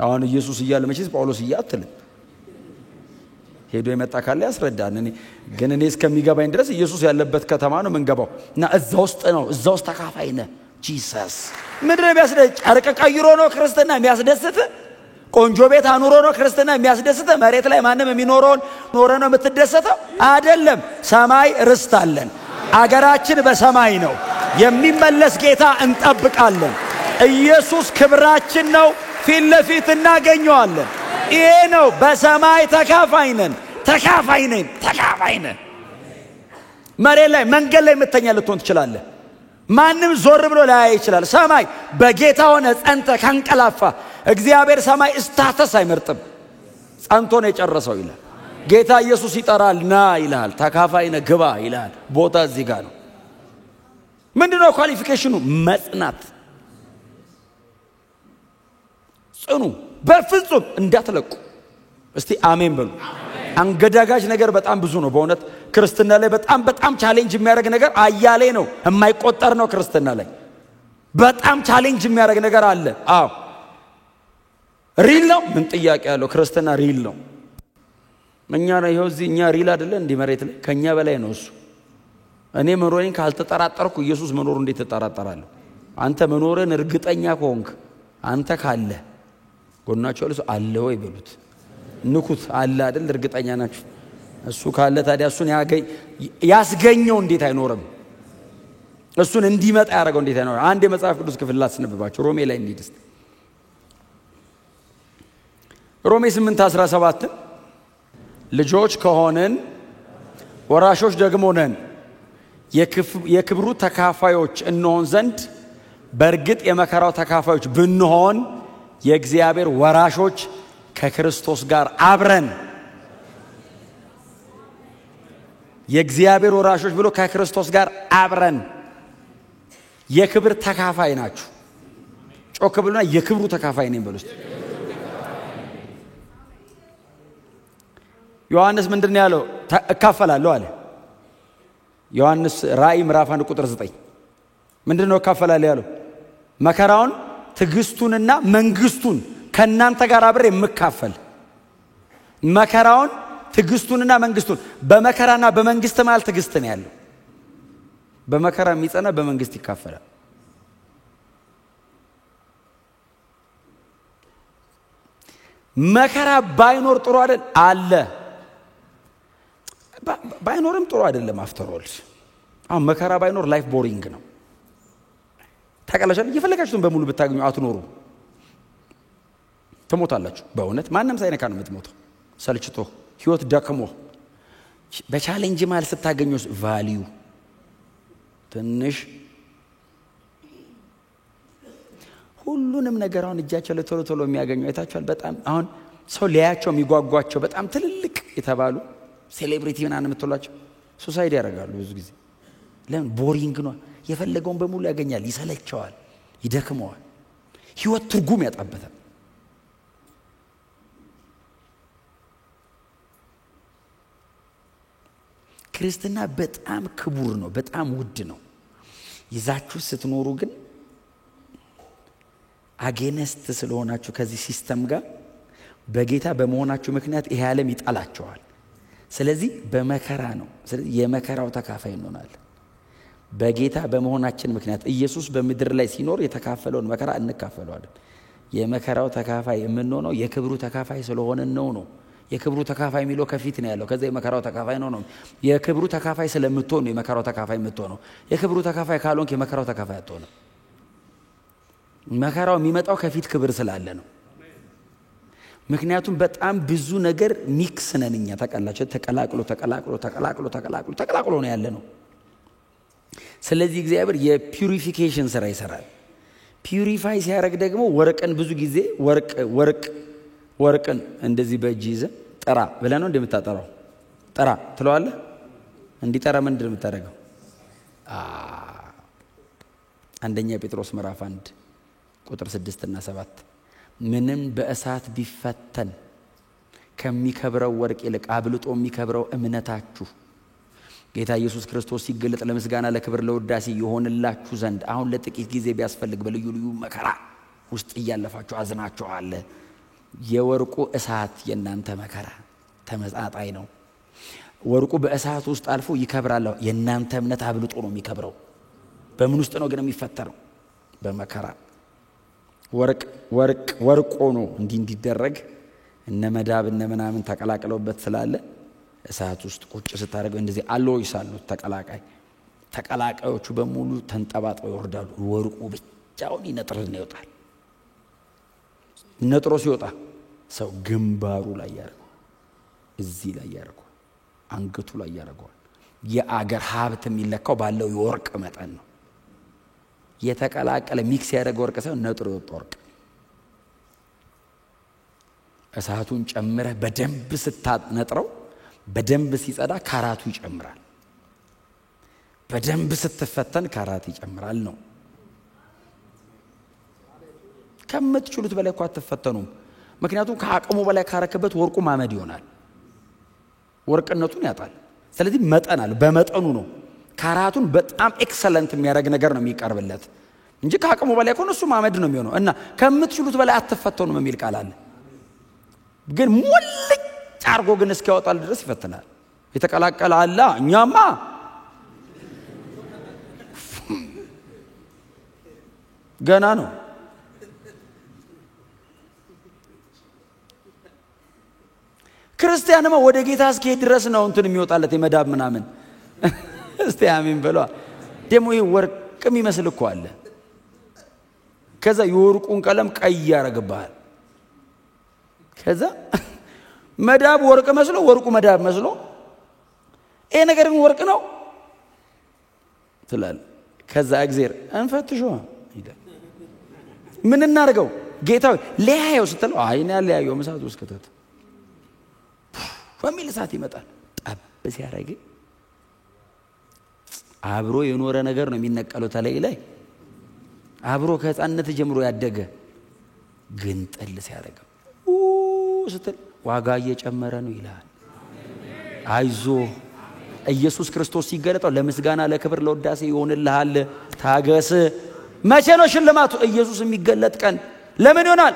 አሁን ኢየሱስ እያለ መቼስ ጳውሎስ እያትልም ሄዶ የመጣ ካለ ያስረዳን ግን እኔ እስከሚገባኝ ድረስ ኢየሱስ ያለበት ከተማ ነው መንገባው እና እዛው ውስጥ ተካፋይ ነህ ጂሰስ ምድር ቢያስደስት ጨርቅ ቀይሮ ነው ክርስትና የሚያስደስት ቆንጆ ቤት አኑሮ ነው ክርስትና የሚያስደስት መሬት ላይ ማንም የሚኖረውን ኖረ ነው የምትደሰተው አይደለም ሰማይ ርስት አለን አገራችን በሰማይ ነው የሚመለስ ጌታ እንጠብቃለን ኢየሱስ ክብራችን ነው ፊት ለፊት እናገኘዋለን ይሄ ነው በሰማይ ተካፋይ ነን መሬት ላይ መንገድ ላይ መተኛ ልትሆን ትችላለህ ማንም ዞር ብሎ ላይ ይችላል ሰማይ በጌታ ሆነ ጸንተ ካንቀላፋ እግዚአብሔር ሰማይ ስታተስ አይመርጥም ጸንቶ ነው የጨረሰው ይላል ጌታ ኢየሱስ ይጠራል ና ይላል ተካፋይ ነህ ግባ ይላል ቦታ እዚህ ጋር ነው ምንድነው ኳሊፊኬሽኑ መጽናት ጽኑ በፍጹም እንዳትለቁ እስቲ አሜን በሉ አንገዳጋጅ ነገር በጣም ብዙ ነው በእውነት ክርስትና ላይ በጣም ቻሌንጅ የሚያደርግ ነገር አያሌ ነው የማይቆጠር ነው ክርስትና ላይ በጣም ቻሌንጅ የሚያደርግ ነገር አለ ሪል ነው ምን ጥያቄ ያለው ክርስትና ሪል ነው እኛ ነው ይሄው እዚህ እኛ ሪል አይደለ እንዴ መሬት ላይ ከኛ በላይ ነው እሱ እኔ መኖሬን ካልተጠራጠርኩ ኢየሱስ መኖሩ እንዴት ተጠራጠራለሁ አንተ መኖርን እርግጠኛ ከሆንክ አንተ ካለ ጎናቸው አለ ወይ በሉት ንኩት አለ አይደል እርግጠኛ ናችሁ እሱ ካለ ታዲያ እሱን ያስገኘው እንዴት አይኖርም እሱን እንዲመጣ ያደረገው እንዴት አይኖርም አንድ የመጽሐፍ ቅዱስ ክፍል ላስነብባችሁ ሮሜ ላይ እንዲድስ ሮሜ 8:17 ልጆች ከሆነን ወራሾች ደግሞ ነን የክብሩ ተካፋዮች እንሆን ዘንድ በርግጥ የመከራው ተካፋዮች ብንሆን የእግዚአብሔር ወራሾች ከክርስቶስ ጋር አብረን የእግዚአብሔር ወራሾች ብሎ ከክርስቶስ ጋር አብረን የክብር ተካፋይ ናችሁ ጮክ ብሉና የክብሩ ተካፋይ ነኝ በሉት ዮሐንስ ምንድነው ያለው እካፈላለሁ አለ ዮሐንስ ራእይ ምዕራፍ 1 ቁጥር 9 ምንድነው እካፈላለሁ ያለው መከራውን ትግስቱንና መንግስቱን ከናንተ ጋር አብሬ የምካፈል መከራውን ትግስቱንና መንግስቱን በመከራና በመንግስት ማለት ትግስት ነው ያለው በመከራ የሚጸና በመንግስት ይካፈላል መከራ ባይኖር ጥሩ አይደል አለ ባይኖርም ጥሩ አይደለም አፍተር ኦል አሁን መከራ ባይኖር ላይፍ ቦሪንግ ነው ታቀላሻል እየፈለጋችሁን በሙሉ ብታገኙ አትኖሩ ተሞታላችሁ በእውነት ማንንም ሳይነካ ነው የምትሞተው ሰልችቶ ህይወት ደክሞ በቻሌንጅ ማለት ስታገኙስ ቫልዩ ትንሽ ሁሉንም ነገር አሁን እጃቸው ላይ ቶሎ የሚያገኙ አይታችኋል በጣም አሁን ሰው ሊያያቸው የሚጓጓቸው በጣም ትልልቅ የተባሉ ሴሌብሪቲ ምናምን የምትሏቸው ሱሳይድ ያደርጋሉ ብዙ ጊዜ ለምን ቦሪንግ ነው የፈለገውን በሙሉ ያገኛል ይሰለቸዋል ይደክመዋል ህይወት ትርጉም ያጣበታል ክርስትና በጣም ክቡር ነው በጣም ውድ ነው ይዛችሁ ስትኖሩ ግን አጌነስት ስለሆናችሁ ከዚህ ሲስተም ጋር በጌታ በመሆናችሁ ምክንያት ይሄ ዓለም ይጣላችኋል ስለዚህ በመከራ ነው ስለዚህ የመከራው ተካፋይ እንሆናለን በጌታ በመሆናችን ምክንያት ኢየሱስ በምድር ላይ ሲኖር የተካፈለውን መከራ እንካፈለዋለን የመከራው ተካፋይ የምንሆነው የክብሩ ተካፋይ ስለሆነን ነው የክብሩ ተካፋይ የሚለው ከፊት ነው ያለው ከዛ የመከራው ተካፋይ ነው የክብሩ ተካፋይ ስለምትሆን ነው የመከራው ተካፋይ የምትሆነው የክብሩ ተካፋይ ካልሆንክ የመከራው ተካፋይ አትሆንም መከራው የሚመጣው ከፊት ክብር ስላለ ነው ምክንያቱም በጣም ብዙ ነገር ሚክስ ነንኛ ተቀላቅሎ ነው ያለ ነው ስለዚህ እግዚአብሔር የፒዩሪፊኬሽን ስራ ይሰራል ፒዩሪፋይ ሲያደርግ ደግሞ ወርቅን ብዙ ጊዜ ወርቅን እንደዚህ በእጅ ይዘህ ጠራ ብለህ ነው እንደምታጠራው ጠራ ትለዋለህ እንዲጠራ ምንድን ነው የምታደርገው አንደኛ ጴጥሮስ ምዕራፍ 1 ቁጥር 6 እና 7 ምንም በእሳት ቢፈተን ከሚከብረው ወርቅ ይልቅ አብልጦ የሚከብረው እምነታችሁ ጌታ ኢየሱስ ክርስቶስ ሲገለጥ ለምስጋና ለክብር ለውዳሴ ይሆንላችሁ ዘንድ አሁን ለጥቂት ጊዜ ቢያስፈልግ በልዩ ልዩ መከራ ውስጥ እያለፋችሁ አዝናችኋል የወርቁ እሳት የናንተ መከራ ተመጣጣኝ ነው ወርቁ በእሳት ውስጥ አልፎ ይከብራል የናንተ እምነት አብልጦ ነው የሚከብረው በምን ውስጥ ነው ግን የሚፈተረው በመከራ ወርቅ ሆኖ እንዲደረግ እነ መዳብ እነ ምናምን ተቀላቅለውበት ስላለ እሳት ውስጥ ቁጭ ስታደርገው እንደዚህ አሎይስ አሉት ተቀላቃዮቹ በሙሉ ተንጠባጥበው ይወርዳሉ ወርቁ ብቻውን ይነጥርና ይወጣል ነጥሮ ሲወጣ ሰው ግንባሩ ላይ ያረጋል እዚህ ላይ ያረጋል አንገቱ ላይ ያረጋል የአገር ሀብት የሚለካው ባለው የወርቅ መጠን ነው የተቀላቀለ ሚክስ ያደረገ ወርቅ ሳይሆን ነጥሮ የወጣ ወርቅ እሳቱን ጨምረህ በደንብ ስታነጥረው በደንብ ሲጸዳ ካራቱ ይጨምራል በደንብ ስትፈተን ካራት ይጨምራል ነው ከምትችሉት በላይ እኮ አትፈተኑም ምክንያቱም ከአቅሙ በላይ ካረከበት ወርቁ ማመድ ይሆናል ወርቅነቱን ያጣል ስለዚህ መጠን አለ በመጠኑ ነው ካራቱን በጣም ኤክሰለንት የሚያደርግ ነገር ነው የሚቀርብለት እንጂ ከአቅሙ በላይ ከሆነ እሱ ማመድ ነው የሚሆነው እና ከምትችሉት በላይ አትፈተኑም የሚል ቃል አለ ግን ሙልጭ አርጎ ግን እስኪያወጣል ድረስ ይፈተናል የተቀላቀለ አለ እኛማ ገና ነው ክርስቲያንማ ወደ ጌታ እስኪሄድ ድረስ ነው እንትን የሚወጣለት የመዳብ ምናምን እስቲ አሜን በሏ ደሞ ይሄ ወርቅ የሚመስል እኮ አለ ከዛ የወርቁን ቀለም ቀይ ያረጋባል ከዛ መዳብ ወርቅ መስሎ ወርቁ መዳብ መስሎ ይሄ ነገር ግን ወርቅ ነው ትላል ከዛ እግዚአብሔር እንፈትሽው ይላል ምን እናርገው ጌታው ለያየው ስትለው አይና ለያየው መሳቱ እስከተተ ወሚል ሰዓት ይመጣል ጠብ ሲያረግ አብሮ የኖረ ነገር ነው የሚነቀለው ተለይ አብሮ ከህፃንነት ጀምሮ ያደገ ግን ጥል ሲያረግ ስትል ዋጋ እየጨመረ ነው ይላል አይዞ ኢየሱስ ክርስቶስ ሲገለጠው ለምስጋና ለክብር ለውዳሴ ይሆንልሃል ታገስ መቼ ነው ሽልማቱ? ኢየሱስ የሚገለጥ ቀን። ለምን ይሆናል?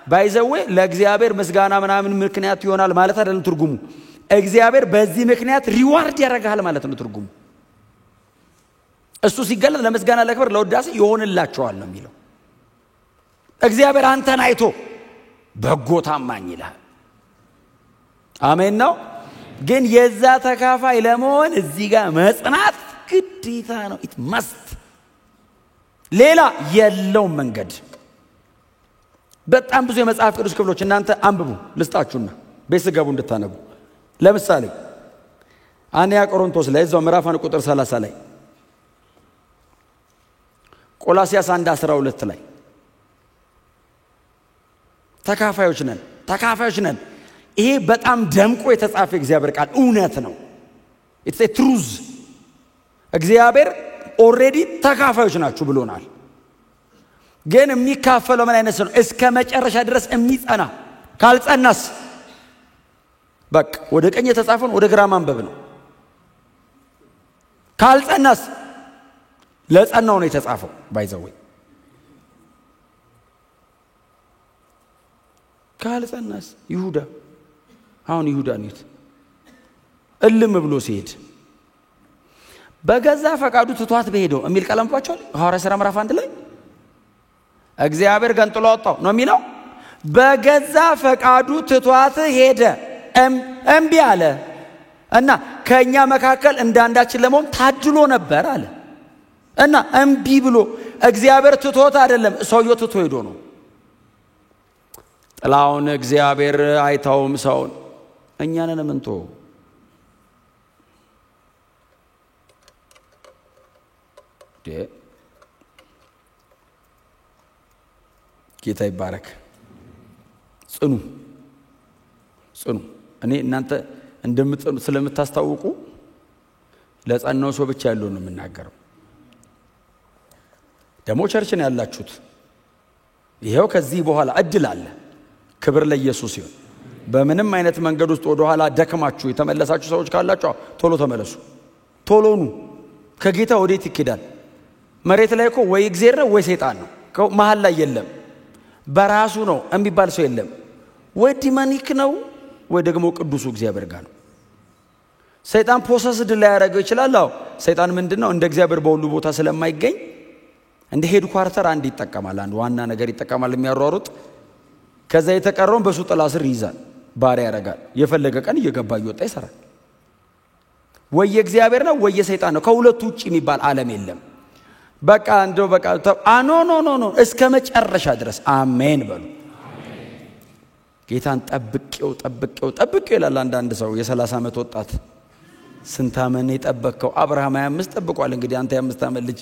ባይዘዌ ለእግዚአብሔር ምስጋና ምናምን ምክንያት ይሆናል ማለት አይደለም ትርጉሙ። እግዚአብሔር በዚህ ምክንያት ሪዋርድ ያደርጋል ማለት ነው ትርጉሙ። እሱ ሲገለጥ ለምስጋና ለክብር ለውዳሴ ይሆንላቸዋል ነው የሚለው። እግዚአብሔር አንተን አይቶ በጎ ታማኝ ይላል። አሜን ነው። ግን የዛ ተካፋይ ለመሆን እዚህ ጋር መጽናት ግዴታ ነው። it must ሌላ የለውም መንገድ። በጣም ብዙ የመጽሐፍ ቅዱስ ክፍሎች እናንተ አንብቡ ልስጣችሁና ቤት ስገቡ እንድታነቡ። ለምሳሌ አንደኛ ቆሮንቶስ ላይ እዛው ምዕራፍ 1 ቁጥር 30 ላይ፣ ቆላስይስ 1:12 ላይ ተካፋዮች ነን። ይሄ በጣም ደምቆ የተጻፈ እግዚአብሔር ቃል እውነት ነው። it's a truth። እግዚአብሔር ኦሬዲ ተካፋዮች ናችሁ ብሎናል። ግን የሚካፈለው ምን አይነት ነው? እስከ መጨረሻ ድረስ የሚጸና። ካልጸናስ በቃ ወደ ቀኝ የተጻፈውን ወደ ግራ ማንበብ ነው። ካልጸናስ ለጸናው ነው የተጻፈው። ባይዘው ካልጸናስ ይሁዳ ነው እልም ብሎ ሲሄድ በገዛ ፈቃዱ ትቷት በሄደው የሚል ቃል አንብባችኋል። ሐዋርያት ሥራ ምዕራፍ 1 ላይ እግዚአብሔር ገንጥሎ አወጣው ነው የሚለው። በገዛ ፈቃዱ ትቷት ሄደ፣ እምቢ አለ እና ከኛ መካከል እንዳንዳችን ለመሆን ታድሎ ነበር አለ እና እምቢ ብሎ እግዚአብሔር ትቶት አይደለም ሰውየው ትቶ ሄዶ ነው። ጥላውን እግዚአብሔር አይታውም ሰውን፣ እኛ ነን ምንቶ ጌታ ይባረክ። ጽኑ እኔ እናንተ እንደምትጽኑ ስለምታስታውቁ ለጸናው ሰው ብቻ ያለው ነው የምናገረው። ደሞ ቸርችን ያላችሁት ይሄው ከዚህ በኋላ እድል አለ። ክብር ለኢየሱስ ይሁን። በምንም አይነት መንገድ ውስጥ ወደ ኋላ ደከማችሁ የተመለሳችሁ ሰዎች ካላችሁ ቶሎ ተመለሱ። ቶሎኑ ከጌታ ወዴት ይኬዳል? መሬት ላይ እኮ ወይ እግዚአብሔር ነው ወይ ሰይጣን ነው። መሃል ላይ የለም። በራሱ ነው የሚባል ሰው የለም። ወይ ዲማኒክ ነው ወይ ደግሞ ቅዱሱ እግዚአብሔር ጋር ነው። ሰይጣን ፖሰስድ ላይ ያደርገው ይችላል። አዎ ሰይጣን ምንድነው? እንደ እግዚአብሔር በሁሉ ቦታ ስለማይገኝ እንደ ሄድ ኳርተር አንድ ይጠቀማል፣ አንድ ዋና ነገር ይጠቀማል የሚያሯሩጥ። ከዛ የተቀረውን በሱ ጥላ ስር ይይዛል፣ ባሪያ ያደርጋል። የፈለገ ቀን እየገባ እየወጣ ይሰራል። ወይ እግዚአብሔር ነው ወይ ሰይጣን ነው። ከሁለቱ ውጪ የሚባል ዓለም የለም። በቃ እንደው በቃ ኖ እስከ መጨረሻ ድረስ አሜን በሉ። ጌታን ጠብቄው ይላል አንዳንድ ሰው። የ30 ዓመት ወጣት ስንት ዓመት የጠበቀው? አብርሃም 25 ጠብቋል። እንግዲህ አንተ 25 ዓመት ልጅ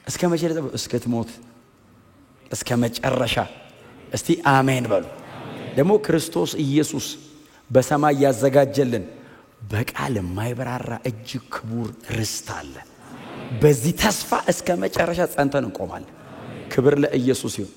እስከ መቼ ልጠብቅ? እስከትሞት እስከ መጨረሻ። እስቲ አሜን በሉ። ደግሞ ክርስቶስ ኢየሱስ በሰማይ ያዘጋጀልን በቃል የማይበራራ እጅግ ክቡር ርስት አለ። በዚህ ተስፋ እስከ መጨረሻ ጸንተን እንቆማለን። ክብር ለኢየሱስ ይሁን።